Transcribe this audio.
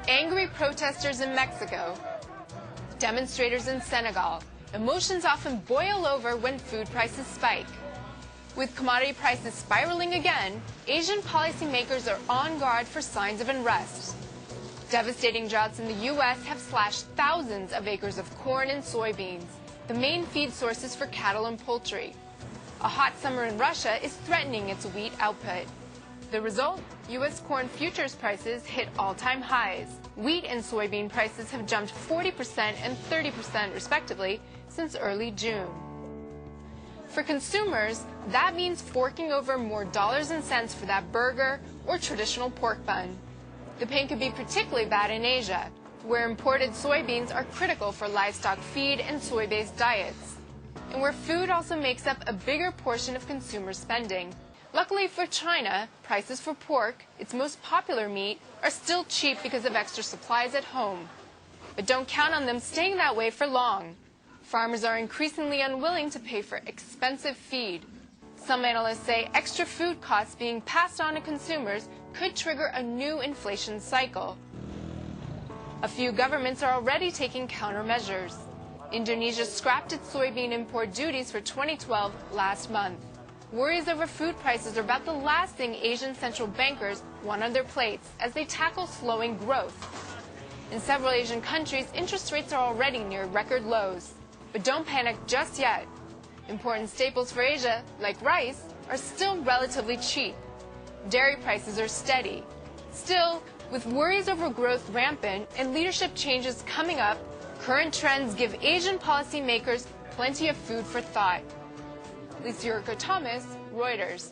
Angry protesters in Mexico, demonstrators in Senegal. Emotions often boil over when food prices spike. With commodity prices spiraling again, Asian policymakers are on guard for signs of unrest. Devastating droughts in the U.S. have slashed thousands of acres of corn and soybeans, the main feed sources for cattle and poultry. A hot summer in Russia is threatening its wheat output. The result? U.S. corn futures prices hit all-time highs. Wheat and soybean prices have jumped 40% and 30% respectively since early June. For consumers, that means forking over more dollars and cents for that burger or traditional pork bun. The pain could be particularly bad in Asia, where imported soybeans are critical for livestock feed and soy-based diets, and where food also makes up a bigger portion of consumer spending. Luckily for China, prices for pork, its most popular meat, are still cheap because of extra supplies at home. But don't count on them staying that way for long. Farmers are increasingly unwilling to pay for expensive feed. Some analysts say extra food costs being passed on to consumers could trigger a new inflation cycle. A few governments are already taking countermeasures. Indonesia scrapped its soybean import duties for 2012 last month. Worries over food prices are about the last thing Asian central bankers want on their plates as they tackle slowing growth. In several Asian countries, interest rates are already near record lows. But don't panic just yet. Important staples for Asia, like rice, are still relatively cheap. Dairy prices are steady. Still, with worries over growth rampant and leadership changes coming up, current trends give Asian policymakers plenty of food for thought. Lisa Thomas, Reuters.